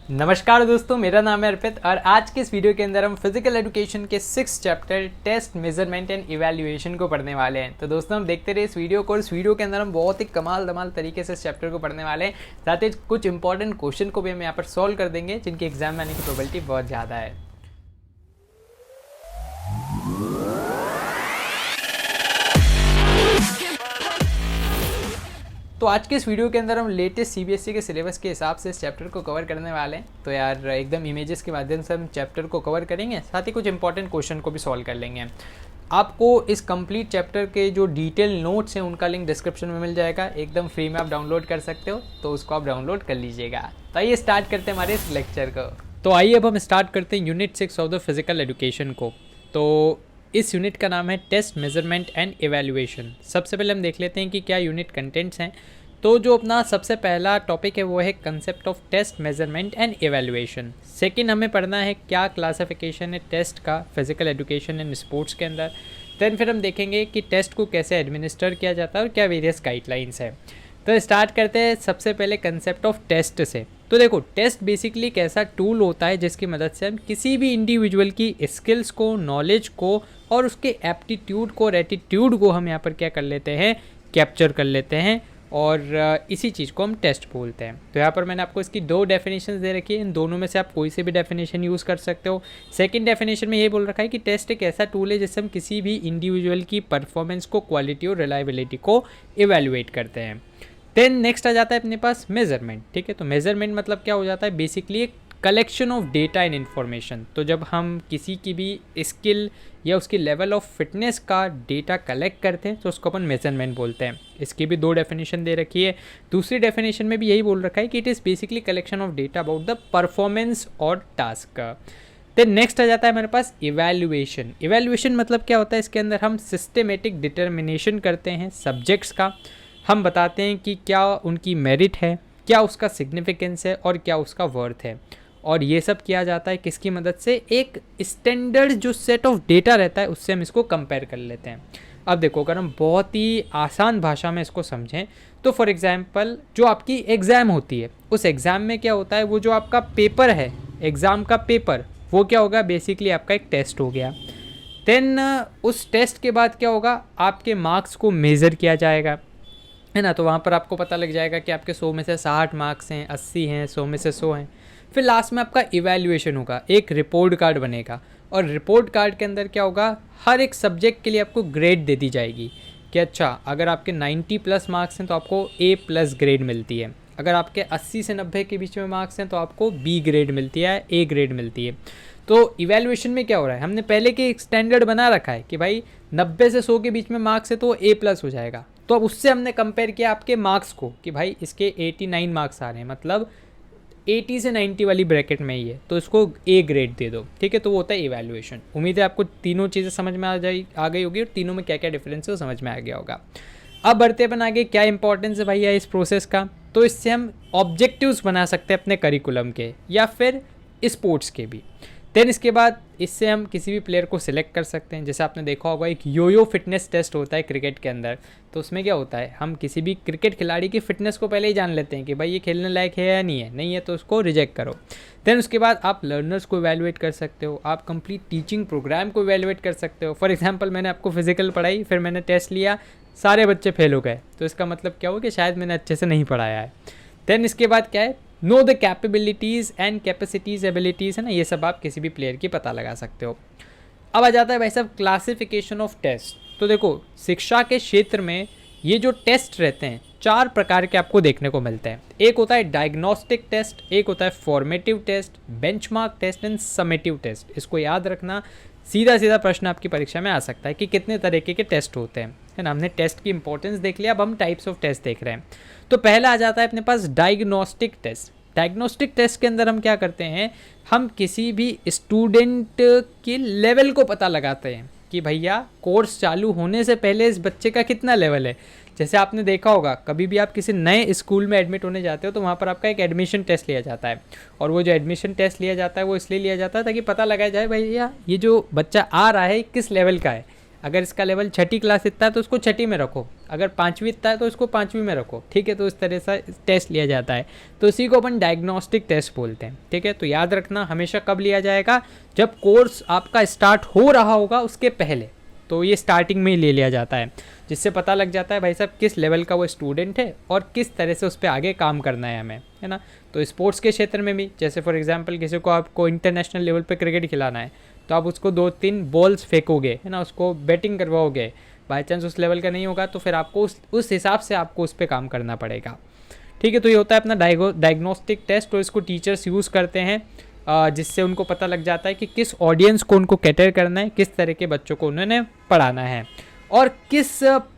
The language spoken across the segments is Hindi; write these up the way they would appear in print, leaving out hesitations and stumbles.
नमस्कार दोस्तों, मेरा नाम है अर्पित और आज के इस वीडियो के अंदर हम फिजिकल एजुकेशन के 6 chapter test measurement and evaluation को पढ़ने वाले हैं। तो दोस्तों हम देखते रहे इस वीडियो को और इस वीडियो के अंदर हम बहुत ही कमाल धमाल तरीके से इस चैप्टर को पढ़ने वाले हैं। साथ ही कुछ इंपॉर्टेंट क्वेश्चन को भी हम यहाँ पर सॉल्व कर देंगे जिनके एग्जाम में आने की प्रोबेबिलिटी बहुत ज़्यादा है। तो आज के इस वीडियो के अंदर हम लेटेस्ट सीबीएसई के सिलेबस के हिसाब से इस चैप्टर को कवर करने वाले हैं। तो यार एकदम इमेजेस के माध्यम से हम चैप्टर को कवर करेंगे, साथ ही कुछ इंपॉर्टेंट क्वेश्चन को भी सॉल्व कर लेंगे। आपको इस कंप्लीट चैप्टर के जो डिटेल नोट्स हैं उनका लिंक डिस्क्रिप्शन में मिल जाएगा, एकदम फ्री में आप डाउनलोड कर सकते हो, तो उसको आप डाउनलोड कर लीजिएगा। तो आइए स्टार्ट करते हैं हमारे इस लेक्चर को। तो आइए अब हम स्टार्ट करते हैं unit 6 of the physical education को। तो इस यूनिट का नाम है टेस्ट मेजरमेंट एंड इवैल्यूएशन। सबसे पहले हम देख लेते हैं कि क्या यूनिट कंटेंट्स हैं। तो जो अपना सबसे पहला टॉपिक है वो है concept of test measurement and evaluation. Second हमें पढ़ना है क्या क्लासिफिकेशन है टेस्ट का फिजिकल एजुकेशन एंड स्पोर्ट्स के अंदर। देन फिर हम देखेंगे कि टेस्ट को कैसे एडमिनिस्टर किया जाता है और क्या वेरियस गाइडलाइंस है। तो स्टार्ट करते हैं सबसे पहले कंसेप्ट ऑफ टेस्ट से। तो देखो, टेस्ट बेसिकली एक ऐसा टूल होता है जिसकी मदद से हम किसी भी इंडिविजुअल की स्किल्स को, नॉलेज को और उसके एप्टीट्यूड को और एटीट्यूड को हम यहाँ पर क्या कर लेते हैं, कैप्चर कर लेते हैं, और इसी चीज़ को हम टेस्ट बोलते हैं। तो यहाँ पर मैंने आपको इसकी 2 डेफिनेशन दे रखी है, इन दोनों में से आप कोई से भी डेफिनेशन यूज़ कर सकते हो। सेकंड डेफिनेशन में ये बोल रखा है कि टेस्ट एक ऐसा टूल है जिससे हम किसी भी इंडिविजुअल की परफॉर्मेंस को, क्वालिटी और रिलायबिलिटी को इवैल्यूएट करते हैं। देन नेक्स्ट आ जाता है अपने पास मेजरमेंट। ठीक है, तो मेजरमेंट मतलब क्या हो जाता है, बेसिकली एक collection of data and information. तो जब हम किसी की भी स्किल या उसकी लेवल ऑफ फिटनेस का डेटा कलेक्ट करते हैं तो उसको अपन मेजरमेंट बोलते हैं। इसकी भी 2 डेफिनेशन दे रखी है। दूसरी डेफिनेशन में भी यही बोल रखा है कि it is basically collection of data about the performance और टास्क। देन नेक्स्ट आ जाता है हमारे पास इवैल्यूएशन। इवैल्यूएशन मतलब क्या होता है, इसके अंदर हम सिस्टमेटिक डिटर्मिनेशन करते हैं सब्जेक्ट्स का। हम बताते हैं कि क्या उनकी मेरिट है, क्या उसका सिग्निफिकेंस है और क्या उसका वर्थ है। और ये सब किया जाता है किसकी मदद से, एक स्टैंडर्ड जो सेट ऑफ डेटा रहता है उससे हम इसको कंपेयर कर लेते हैं। अब देखो, अगर हम बहुत ही आसान भाषा में इसको समझें तो फॉर एग्जांपल जो आपकी एग्ज़ाम होती है, उस एग्ज़ाम में क्या होता है, वो जो आपका पेपर है, एग्ज़ाम का पेपर, वो क्या होगा, बेसिकली आपका एक टेस्ट हो गया। देन उस टेस्ट के बाद क्या होगा, आपके मार्क्स को मेज़र किया जाएगा, है ना। तो वहाँ पर आपको पता लग जाएगा कि आपके 100 में से 60 मार्क्स हैं, 80 हैं, 100 में से 100 हैं। फिर लास्ट में आपका इवैल्यूएशन होगा, एक रिपोर्ट कार्ड बनेगा और रिपोर्ट कार्ड के अंदर क्या होगा, हर एक सब्जेक्ट के लिए आपको ग्रेड दे दी जाएगी कि अच्छा, अगर आपके 90+ मार्क्स हैं तो आपको A+ ग्रेड मिलती है, अगर आपके 80 से 90 के बीच में मार्क्स हैं तो आपको B ग्रेड मिलती है, A ग्रेड मिलती है। तो इवैल्यूएशन में क्या हो रहा है, हमने पहले के एक स्टैंडर्ड बना रखा है कि भाई 90 से 100 के बीच में मार्क्स है तो A+ हो जाएगा। तो अब उससे हमने कंपेयर किया आपके मार्क्स को कि भाई इसके 89 मार्क्स आ रहे हैं, मतलब 80 से 90 वाली ब्रैकेट में ही है, तो इसको A ग्रेड दे दो। ठीक है, तो वो होता है इवैल्यूएशन। उम्मीद है आपको तीनों चीज़ें समझ में आ गई होगी और तीनों में क्या क्या डिफरेंस है वो समझ में आ गया होगा। अब बढ़ते अपन आगे, क्या इंपॉर्टेंस है भैया इस प्रोसेस का। तो इससे हम ऑब्जेक्टिव्स बना सकते हैं अपने करिकुलम के या फिर स्पोर्ट्स के भी। देन इसके बाद इससे हम किसी भी प्लेयर को सिलेक्ट कर सकते हैं। जैसे आपने देखा होगा एक योयो फिटनेस टेस्ट होता है क्रिकेट के अंदर, तो उसमें क्या होता है, हम किसी भी क्रिकेट खिलाड़ी की फिटनेस को पहले ही जान लेते हैं कि भाई ये खेलने लायक है या नहीं है, नहीं है तो उसको रिजेक्ट करो। देन उसके बाद आप लर्नर्स को इवैल्यूएट कर सकते हो, आप कंप्लीट टीचिंग प्रोग्राम को इवैल्यूएट कर सकते हो। फॉर एग्जाम्पल, मैंने आपको फिजिकल पढ़ाई, फिर मैंने टेस्ट लिया, सारे बच्चे फेल हो गए, तो इसका मतलब क्या हो कि शायद मैंने अच्छे से नहीं पढ़ाया है। देन इसके बाद क्या है, know the capabilities and capacities, abilities, है ना, ये सब आप किसी भी प्लेयर की पता लगा सकते हो। अब आ जाता है भाई साहब क्लासिफिकेशन ऑफ टेस्ट। तो देखो, शिक्षा के क्षेत्र में ये जो टेस्ट रहते हैं 4 प्रकार के आपको देखने को मिलते हैं। एक होता है डायग्नोस्टिक टेस्ट, एक होता है formative test, benchmark test and summative test. इसको याद रखना, सीधा सीधा प्रश्न आपकी परीक्षा में आ सकता है कि कितने तरीके के टेस्ट होते हैं, है ना। हमने टेस्ट की इंपॉर्टेंस देख लिया, अब हम टाइप्स ऑफ टेस्ट देख रहे हैं। तो पहला आ जाता है अपने पास डायग्नोस्टिक टेस्ट। डायग्नोस्टिक टेस्ट के अंदर हम क्या करते हैं, हम किसी भी स्टूडेंट के लेवल को पता लगाते हैं कि भैया कोर्स चालू होने से पहले इस बच्चे का कितना लेवल है। जैसे आपने देखा होगा, कभी भी आप किसी नए स्कूल में एडमिट होने जाते हो तो वहाँ पर आपका एक एडमिशन टेस्ट लिया जाता है, और वो जो एडमिशन टेस्ट लिया जाता है वो इसलिए लिया जाता है ताकि पता लगाया जाए भैया ये जो बच्चा आ रहा है किस लेवल का है। अगर इसका लेवल 6ठी क्लास इतना है तो उसको 6ठी में रखो, अगर 5वीं इतना है तो इसको 5वीं में रखो, ठीक है। तो इस तरह से टेस्ट लिया जाता है, तो इसी को अपन डायग्नोस्टिक टेस्ट बोलते हैं, ठीक है। तो याद रखना हमेशा कब लिया जाएगा, जब कोर्स आपका स्टार्ट हो रहा होगा उसके पहले, तो ये स्टार्टिंग में ही ले लिया जाता है, जिससे पता लग जाता है भाई साहब किस लेवल का वो स्टूडेंट है और किस तरह से उस पर आगे काम करना है हमें, है ना। तो स्पोर्ट्स के क्षेत्र में भी, जैसे फॉर एग्जांपल किसी को आपको इंटरनेशनल लेवल पे क्रिकेट खिलाना है, तो आप उसको 2-3 बॉल्स फेंकोगे, है ना, उसको बैटिंग करवाओगे, बाई चांस उस लेवल का नहीं होगा तो फिर आपको उस हिसाब से आपको उस पर काम करना पड़ेगा, ठीक है। तो ये होता है अपना डायग्नोस्टिक टेस्ट, और इसको टीचर्स यूज़ करते हैं जिससे उनको पता लग जाता है कि किस ऑडियंस को उनको कैटर करना है, किस तरह के बच्चों को उन्होंने पढ़ाना है और किस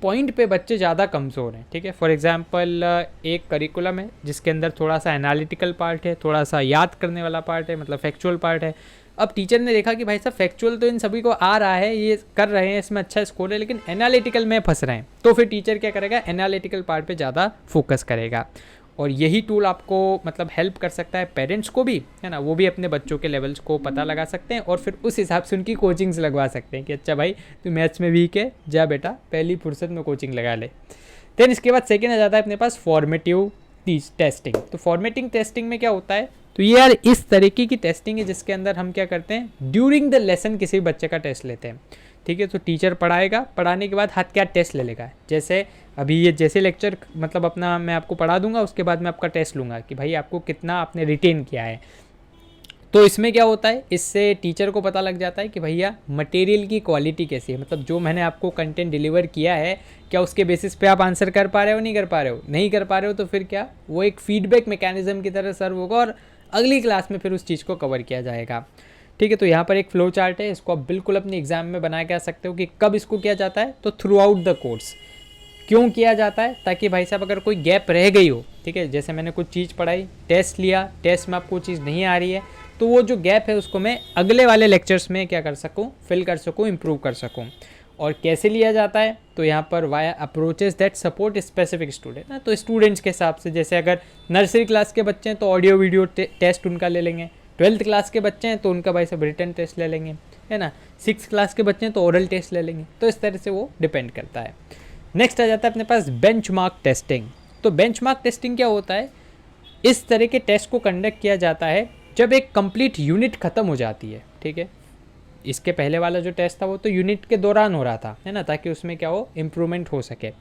पॉइंट पे बच्चे ज़्यादा कमज़ोर हैं, ठीक है। फॉर एग्जांपल एक करिकुलम है जिसके अंदर थोड़ा सा एनालिटिकल पार्ट है, थोड़ा सा याद करने वाला पार्ट है, मतलब फैक्चुअल पार्ट है। अब टीचर ने देखा कि भाई साहब फैक्चुअल तो इन सभी को आ रहा है, ये कर रहे हैं, इसमें अच्छा स्कोर है, लेकिन एनालिटिकल में फंस रहे हैं, तो फिर टीचर क्या करेगा, एनालिटिकल पार्ट पे ज़्यादा फोकस करेगा। और यही टूल आपको मतलब हेल्प कर सकता है पेरेंट्स को भी, है ना, वो भी अपने बच्चों के लेवल्स को पता लगा सकते हैं और फिर उस हिसाब से उनकी कोचिंग्स लगवा सकते हैं कि अच्छा भाई तू मैथ्स में वीक है, जा बेटा पहली फुर्सत में कोचिंग लगा ले। देन इसके बाद सेकेंड आ जाता है अपने पास फॉर्मेटिव टेस्टिंग। तो फॉर्मेटिंग टेस्टिंग में क्या होता है, तो ये यार इस तरीके की टेस्टिंग है जिसके अंदर हम क्या करते हैं, ड्यूरिंग द लेसन किसी बच्चे का टेस्ट लेते हैं, ठीक है। तो टीचर पढ़ाएगा, पढ़ाने के बाद हाथ क्या टेस्ट ले लेगा, जैसे अभी ये जैसे लेक्चर मतलब अपना मैं आपको पढ़ा दूंगा, उसके बाद मैं आपका टेस्ट लूँगा कि भाई आपको कितना आपने रिटेन किया है। तो इसमें क्या होता है, इससे टीचर को पता लग जाता है कि भैया मटेरियल की क्वालिटी कैसी है, मतलब जो मैंने आपको कंटेंट डिलीवर किया है क्या उसके बेसिस पे आप आंसर कर पा रहे हो, नहीं कर पा रहे हो, नहीं कर पा रहे हो तो फिर क्या वो एक फीडबैक मैकेनिज्म की तरह सर्व होगा और अगली क्लास में फिर उस चीज़ को कवर किया जाएगा, ठीक है। तो यहाँ पर एक फ्लो चार्ट है, इसको आप बिल्कुल अपने एग्जाम में बना के आ सकते हो कि कब इसको किया जाता है, तो थ्रू आउट द कोर्स क्यों किया जाता है, ताकि भाई साहब अगर कोई गैप रह गई हो, ठीक है, जैसे मैंने कुछ चीज़ पढ़ाई, टेस्ट लिया, टेस्ट में आपको चीज़ नहीं आ रही है, तो वो जो गैप है उसको मैं अगले वाले लेक्चर्स में क्या कर सकूँ, फिल कर सकूँ, इम्प्रूव कर सकूँ। और कैसे लिया जाता है, तो यहाँ पर via approaches that support specific student ना, तो स्टूडेंट्स के हिसाब से, जैसे अगर नर्सरी क्लास के बच्चे हैं तो ऑडियो वीडियो टेस्ट उनका ले लेंगे, 12th क्लास के बच्चे हैं तो उनका भाई साहब रिटन टेस्ट ले लेंगे, है ना, 6th क्लास के बच्चे हैं तो ओरल टेस्ट ले लेंगे, तो इस तरह से वो डिपेंड करता है। नेक्स्ट आ जाता है अपने पास बेंचमार्क टेस्टिंग। तो बेंचमार्क टेस्टिंग क्या होता है, इस तरह के टेस्ट को कंडक्ट किया जाता है जब एक कंप्लीट यूनिट खत्म हो जाती है, ठीक है। इसके पहले वाला जो टेस्ट था वो तो यूनिट के दौरान हो रहा था, है ना, ताकि उसमें क्या हो, इम्प्रूवमेंट हो सके।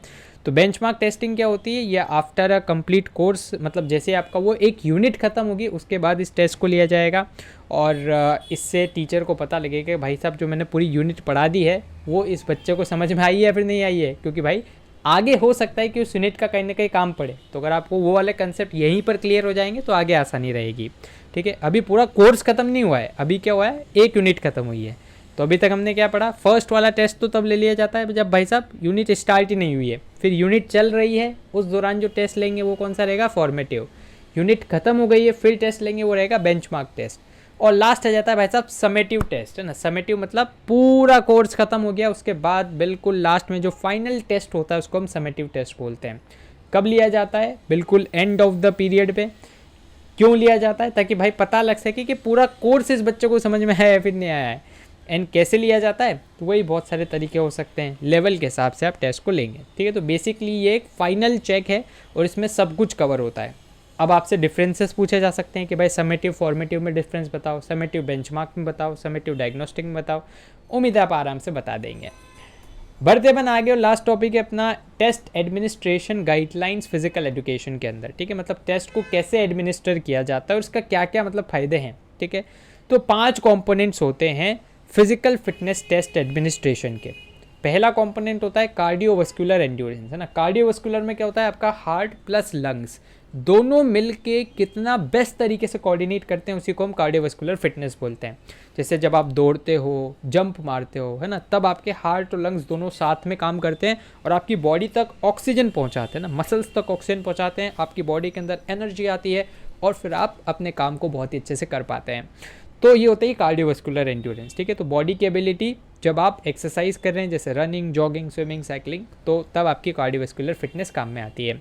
तो बेंचमार्क टेस्टिंग क्या होती है, या आफ्टर अ कंप्लीट कोर्स, मतलब जैसे आपका वो एक यूनिट खत्म होगी उसके बाद इस टेस्ट को लिया जाएगा और इससे टीचर को पता लगेगा कि भाई साहब जो मैंने पूरी यूनिट पढ़ा दी है वो इस बच्चे को समझ में आई है फिर नहीं आई है, क्योंकि भाई आगे हो सकता है कि उस यूनिट का कहीं ना कहीं काम पड़े, तो अगर आपको वो वाले कंसेप्ट यहीं पर क्लियर हो जाएंगे तो आगे आसानी रहेगी, ठीक है। अभी पूरा कोर्स खत्म नहीं हुआ है, अभी क्या हुआ है, एक यूनिट खत्म हुई है, तो अभी तक हमने क्या पढ़ा, फर्स्ट वाला टेस्ट तो तब ले लिया जाता है जब भाई साहब यूनिट स्टार्ट ही नहीं हुई है, फिर यूनिट चल रही है उस दौरान जो टेस्ट लेंगे वो कौन सा रहेगा, फॉर्मेटिव। यूनिट खत्म हो गई है फिर टेस्ट लेंगे वो रहेगा बेंचमार्क टेस्ट। और लास्ट आ जाता है भाई साहब समेटिव टेस्ट, है ना। समेटिव मतलब पूरा कोर्स खत्म हो गया उसके बाद बिल्कुल लास्ट में जो फाइनल टेस्ट होता है उसको हम समेटिव टेस्ट बोलते हैं। कब लिया जाता है, बिल्कुल एंड ऑफ द पीरियड पे। क्यों लिया जाता है, ताकि भाई पता लग सके कि पूरा कोर्स इस बच्चे को समझ में है या फिर नहीं आया है। एंड कैसे लिया जाता है, तो वही बहुत सारे तरीके हो सकते हैं, लेवल के हिसाब से आप टेस्ट को लेंगे, ठीक है। तो बेसिकली ये एक फाइनल चेक है और इसमें सब कुछ कवर होता है। अब आपसे डिफरेंसेस पूछे जा सकते हैं कि भाई समेटिव फॉर्मेटिव में डिफरेंस बताओ, समेटिव बेंचमार्क में बताओ, समेटिव डायग्नोस्टिक में बताओ। उम्मीद है आप आराम से बता देंगे। बढ़ते बन आगे और लास्ट टॉपिक है अपना test administration guidelines physical education के अंदर, ठीक है। मतलब टेस्ट को कैसे एडमिनिस्टर किया जाता है और उसका क्या क्या मतलब फ़ायदे हैं, ठीक है। तो 5 कंपोनेंट्स होते हैं फिजिकल फिटनेस टेस्ट एडमिनिस्ट्रेशन के। पहला कंपोनेंट होता है कार्डियोवास्कुलर एंड्योरेंस, है ना। कार्डियोवास्कुलर में क्या होता है, आपका हार्ट प्लस लंग्स दोनों मिल के कितना बेस्ट तरीके से कोऑर्डिनेट करते हैं, उसी को हम कार्डियोवास्कुलर फिटनेस बोलते हैं। जैसे जब आप दौड़ते हो, जंप मारते हो, है ना, तब आपके हार्ट और लंग्स दोनों साथ में काम करते हैं और आपकी बॉडी तक ऑक्सीजन पहुंचाते हैं ना, मसल्स तक ऑक्सीजन पहुंचाते हैं, आपकी बॉडी के अंदर एनर्जी आती है और फिर आप अपने काम को बहुत ही अच्छे से कर पाते हैं। तो ये होता है कार्डियोवास्कुलर एंड्योरेंस, ठीक है। तो बॉडी की एबिलिटी जब आप एक्सरसाइज कर रहे हैं जैसे रनिंग, जॉगिंग, स्विमिंग, साइकिलिंग, तो तब आपकी कार्डियोवास्कुलर फिटनेस काम में आती है।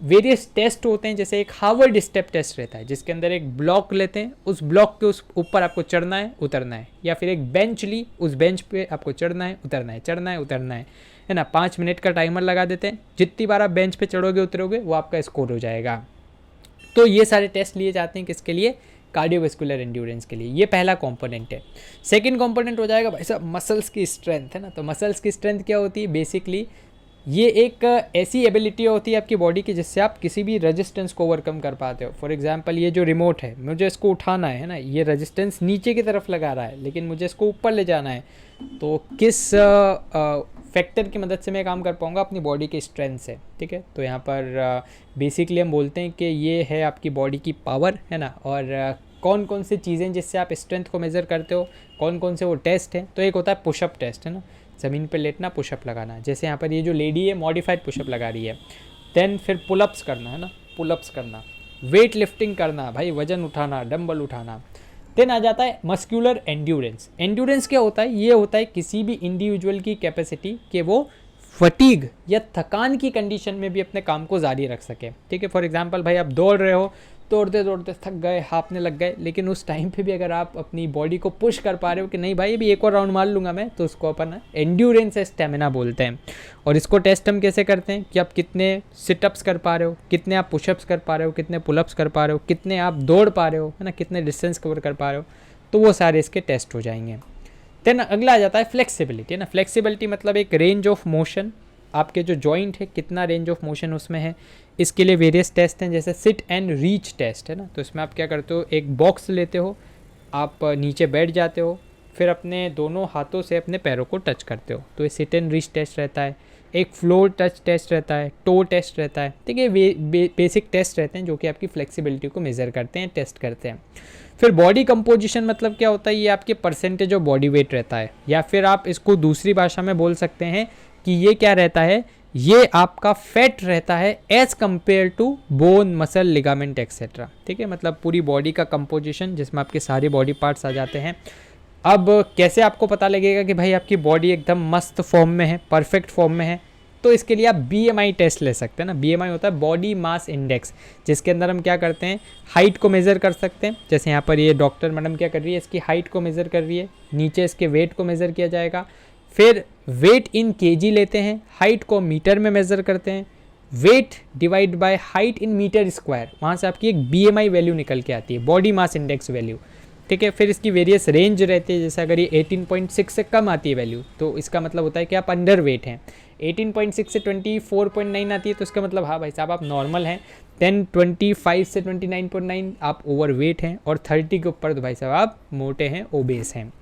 वेरियस टेस्ट होते हैं, जैसे एक हार्वर्ड स्टेप टेस्ट रहता है जिसके अंदर एक ब्लॉक लेते हैं, उस ब्लॉक के उस ऊपर आपको चढ़ना है उतरना है, या फिर एक बेंच ली, उस बेंच पे आपको चढ़ना है उतरना है, चढ़ना है उतरना है। है ना, 5 मिनट का टाइमर लगा देते हैं, जितनी बार आप बेंच पे चढ़ोगे उतरोगे वो आपका स्कोर हो जाएगा। तो ये सारे टेस्ट लिए जाते हैं किसके लिए, कार्डियोवैस्कुलर एंड्योरेंस के लिए। ये पहला कंपोनेंट है। सेकंड कंपोनेंट हो जाएगा भाई साहब मसल्स की स्ट्रेंथ, है ना। तो मसल्स की स्ट्रेंथ क्या होती है, बेसिकली ये एक ऐसी एबिलिटी होती है आपकी बॉडी की जिससे आप किसी भी रेजिस्टेंस को ओवरकम कर पाते हो। फॉर एग्जांपल ये जो रिमोट है, मुझे इसको उठाना है ना, ये रेजिस्टेंस नीचे की तरफ लगा रहा है लेकिन मुझे इसको ऊपर ले जाना है, तो किस फैक्टर की मदद से मैं काम कर पाऊंगा, अपनी बॉडी की स्ट्रेंथ से, ठीक है। तो यहाँ पर बेसिकली हम बोलते हैं कि ये है आपकी बॉडी की पावर, है ना। और कौन कौन सी चीज़ें जिससे आप स्ट्रेंथ को मेज़र करते हो, कौन कौन से वो टेस्ट हैं। तो एक होता है पुशअप टेस्ट, है ना, ज़मीन पे लेटना, पुशअप लगाना। जैसे यहाँ पर ये जो लेडी है मॉडिफाइड पुशअप लगा रही है। देन फिर पुलअप्स करना, है ना, पुलअप्स करना, वेट लिफ्टिंग करना, भाई वजन उठाना, डंबल उठाना। देन आ जाता है मस्कुलर एंड्योरेंस। एंड्योरेंस क्या होता है, ये होता है किसी भी इंडिविजुअल की कैपेसिटी कि वो फटीग या थकान की कंडीशन में भी अपने काम को जारी रख सके, ठीक है। फॉर एग्जांपल भाई आप दौड़ रहे हो, दौड़ते दौड़ते थक गए, हांफने लग गए, लेकिन उस टाइम पे भी अगर आप अपनी बॉडी को पुश कर पा रहे हो कि नहीं भाई अभी एक और राउंड मार लूँगा मैं, तो उसको अपन एंड्योरेंस स्टेमिना बोलते हैं। और इसको टेस्ट हम कैसे करते हैं कि आप कितने सिटअप्स कर पा रहे हो, कितने आप पुशअप्स कर पा रहे हो, कितने पुलअप्स कर पा रहे हो, कितने आप दौड़ पा रहे हो, है ना, कितने डिस्टेंस कवर कर पा रहे हो, तो वो सारे इसके टेस्ट हो जाएंगे। देन अगला आ जाता है फ्लेक्सिबिलिटी, है ना। फ्लेक्सिबिलिटी मतलब एक रेंज ऑफ मोशन, आपके जो जॉइंट है कितना रेंज ऑफ मोशन उसमें है। इसके लिए वेरियस टेस्ट हैं, जैसे सिट एंड रीच टेस्ट, है ना। तो इसमें आप क्या करते हो, एक बॉक्स लेते हो, आप नीचे बैठ जाते हो, फिर अपने दोनों हाथों से अपने पैरों को टच करते हो, तो ये सिट एंड रीच टेस्ट रहता है। एक फ्लोर टच टेस्ट रहता है, टो टेस्ट रहता है, ठीक है। बेसिक टेस्ट रहते हैं जो कि आपकी फ्लेक्सिबिलिटी को मेज़र करते हैं, टेस्ट करते हैं। फिर बॉडी कंपोजिशन मतलब क्या होता है, ये आपके परसेंटेज ऑफ बॉडी वेट रहता है, या फिर आप इसको दूसरी भाषा में बोल सकते हैं कि ये क्या रहता है, ये आपका फैट रहता है as compare to bone, muscle, ligament etcetera, ठीक है। मतलब पूरी बॉडी का कंपोजिशन जिसमें आपके सारे बॉडी पार्ट्स आ जाते हैं। अब कैसे आपको पता लगेगा कि भाई आपकी बॉडी एकदम मस्त फॉर्म में है, परफेक्ट फॉर्म में है, तो इसके लिए आप BMI टेस्ट ले सकते हैं ना। BMI होता है बॉडी मास इंडेक्स, जिसके अंदर हम क्या करते हैं, हाइट को मेज़र कर सकते हैं। जैसे यहाँ पर ये डॉक्टर मैडम क्या कर रही है, इसकी हाइट को मेज़र कर रही है, नीचे इसके वेट को मेज़र किया जाएगा, फिर वेट इन केजी लेते हैं, हाइट को मीटर में मेज़र करते हैं, weight divide by height in metre square, वहाँ से आपकी एक BMI वैल्यू निकल के आती है, बॉडी मास इंडेक्स वैल्यू, ठीक है। फिर इसकी वेरियस रेंज रहती है, जैसे अगर ये 18.6 से कम आती है वैल्यू तो इसका मतलब होता है कि आप अंडर वेट हैं। 18.6 से 24.9 आती है तो इसका मतलब हाँ भाई साहब आप नॉर्मल हैं। देन 25 से 29.9 आप ओवर वेट हैं, और 30 के ऊपर तो भाई साहब आप मोटे हैं, ओबेस हैं।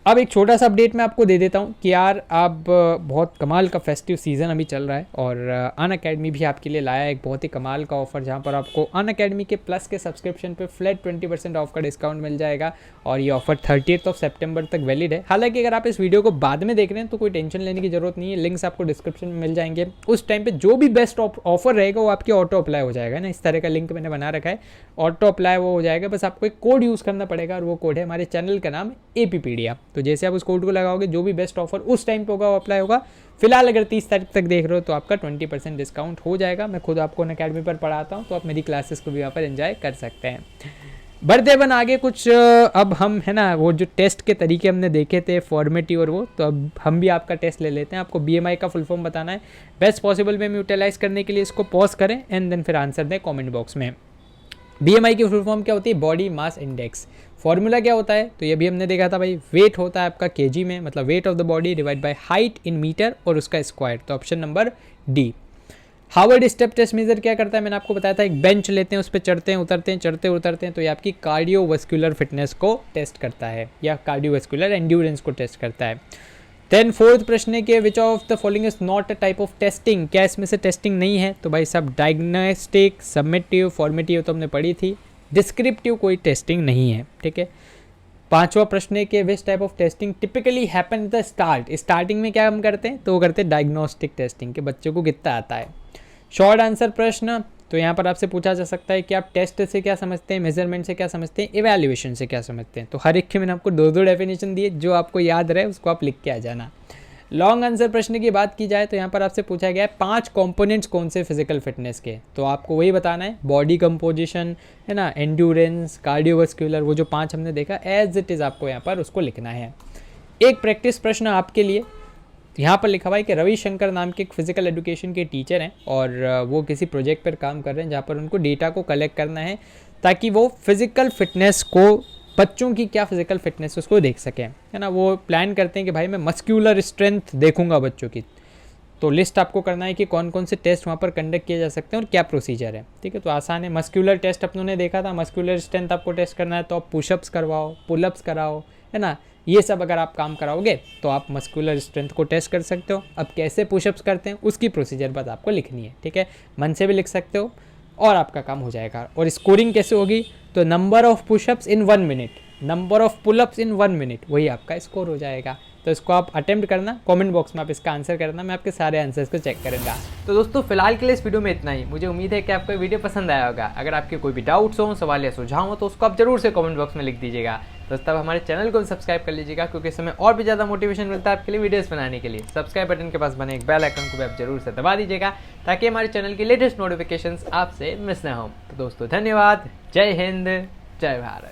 अब एक छोटा सा अपडेट मैं आपको दे देता हूँ कि यार आप बहुत कमाल का फेस्टिव सीज़न अभी चल रहा है, और अनअकैडमी भी आपके लिए लाया है एक बहुत ही कमाल का ऑफ़र, जहाँ पर आपको अनअकैडमी के प्लस के सब्सक्रिप्शन पे फ्लैट 20% ऑफ का डिस्काउंट मिल जाएगा। और ये ऑफर 30 सितंबर तक वैलिड है। हालांकि अगर आप इस वीडियो को बाद में देख रहे हैं तो कोई टेंशन लेने की जरूरत नहीं है, लिंक्स आपको डिस्क्रिप्शन में मिल जाएंगे। उस टाइम पर जो भी बेस्ट ऑफर रहेगा वो आपकी ऑटो अप्लाई हो जाएगा ना, इस तरह का लिंक मैंने बना रखा है, ऑटो अप्लाई वो हो जाएगा। बस आपको एक कोड यूज़ करना पड़ेगा, और वो कोड है हमारे चैनल का नाम APpedia। तो जैसे आप उस कोड को लगाओगे जो भी बेस्ट ऑफर उस टाइम पे होगा वो अप्लाई होगा। फिलहाल अगर 30 तारीख तक देख रहे हो तो आपका 20% डिस्काउंट हो जाएगा। मैं खुद आपको अनअकैडमी पर पढ़ाता हूँ, तो आप मेरी क्लासेस को भी यहाँ पर एंजॉय कर सकते हैं। बढ़ते बन आगे कुछ, अब हम है ना वो जो टेस्ट के तरीके हमने देखे थे फॉर्मेटिव और वो, तो अब हम भी आपका टेस्ट ले लेते हैं। आपको BMI का फुल फॉर्म बताना है, बेस्ट पॉसिबल वे में यूटिलाइज करने के लिए इसको पॉज करें एंड देन फिर आंसर दें कमेंट बॉक्स में। BMI की फुल फॉर्म क्या होती है, बॉडी मास इंडेक्स। फॉर्मूला क्या होता है, तो ये भी हमने देखा था भाई, वेट होता है आपका केजी में, मतलब weight of the body divide by height in metre और उसका स्क्वायर, तो option number D. Harvard step test measure क्या करता है, मैंने आपको बताया था, एक बेंच लेते हैं, उस पर चढ़ते हैं उतरते हैं, चढ़ते उतरते हैं, तो ये आपकी कार्डियोवैस्कुलर फिटनेस को टेस्ट करता है या कार्डियोवैस्कुलर एंड्योरेंस को टेस्ट करता है। देन फोर्थ प्रश्न है कि which of the following is not a type of testing, क्या इसमें से टेस्टिंग नहीं है, तो भाई सब डायग्नोस्टिक, सबमिटिव, फॉर्मेटिव तो हमने पढ़ी थी, डिस्क्रिप्टिव कोई टेस्टिंग नहीं है, ठीक है। पांचवा प्रश्न है कि which type of testing typically happen the start, starting में क्या हम करते हैं, तो वो करते हैं डायग्नोस्टिक टेस्टिंग के बच्चों को कितना आता है। शॉर्ट आंसर प्रश्न, तो यहाँ पर आपसे पूछा जा सकता है कि आप टेस्ट से क्या समझते हैं, मेजरमेंट से क्या समझते हैं, इवैल्यूएशन से क्या समझते हैं, तो हर एक के मैंने आपको दो डेफिनेशन दिए, जो आपको याद रहे उसको आप लिख के आ जाना। लॉन्ग आंसर प्रश्न की बात की जाए तो यहाँ पर आपसे पूछा गया है 5 कंपोनेंट्स कौन से फिजिकल फिटनेस के, तो आपको वही बताना है, बॉडी कंपोजिशन है ना, एंड्योरेंस, कार्डियोवैस्कुलर, वो जो 5 हमने देखा एज इट इज़ आपको यहाँ पर उसको लिखना है। एक प्रैक्टिस प्रश्न आपके लिए, यहाँ पर लिखा हुआ है कि रविशंकर नाम के एक फ़िज़िकल एजुकेशन के टीचर हैं और वो किसी प्रोजेक्ट पर काम कर रहे हैं जहाँ पर उनको डेटा को कलेक्ट करना है ताकि वो फिज़िकल फिटनेस को, बच्चों की क्या फिज़िकल फिटनेस उसको देख सकें, है ना। वो प्लान करते हैं कि भाई मैं मस्क्यूलर स्ट्रेंथ देखूंगा बच्चों की, तो लिस्ट आपको करना है कि कौन कौन से टेस्ट वहाँ पर कंडक्ट किए जा सकते हैं और क्या प्रोसीजर है, ठीक है। तो आसान है। मस्क्यूलर टेस्ट अपनों ने देखा था, मस्क्यूलर स्ट्रेंथ आपको टेस्ट करना है तो आप पुशअप्स करवाओ, पुलअप्स कराओ, है ना। ये सब अगर आप काम कराओगे तो आप मस्कुलर स्ट्रेंथ को टेस्ट कर सकते हो। अब कैसे पुशअप्स करते हैं उसकी प्रोसीजर बस आपको लिखनी है, ठीक है। मन से भी लिख सकते हो और आपका काम हो जाएगा। और स्कोरिंग कैसे होगी, तो number of pushups in 1 minute, number of pullups in 1 minute, वही आपका स्कोर हो जाएगा। तो इसको आप अटेम्प्ट करना, कमेंट बॉक्स में आप इसका आंसर करना, मैं आपके सारे आंसर्स को चेक करूँगा। तो दोस्तों फिलहाल के लिए इस वीडियो में इतना ही। मुझे उम्मीद है कि आपको वीडियो पसंद आया होगा। अगर आपके कोई भी डाउट्स हो, सवाल या सुझाव हो तो उसको आप जरूर से कमेंट बॉक्स में लिख दीजिएगा। दोस्तों हमारे चैनल को भी सब्सक्राइब कर लीजिएगा क्योंकि इस समय और भी ज़्यादा मोटिवेशन मिलता है आपके लिए वीडियोस बनाने के लिए। सब्सक्राइब बटन के पास बने एक बेल आइकन को भी आप जरूर से दबा दीजिएगा ताकि हमारे चैनल की लेटेस्ट नोटिफिकेशंस आपसे मिस ना हो। तो दोस्तों धन्यवाद, जय हिंद, जय भारत।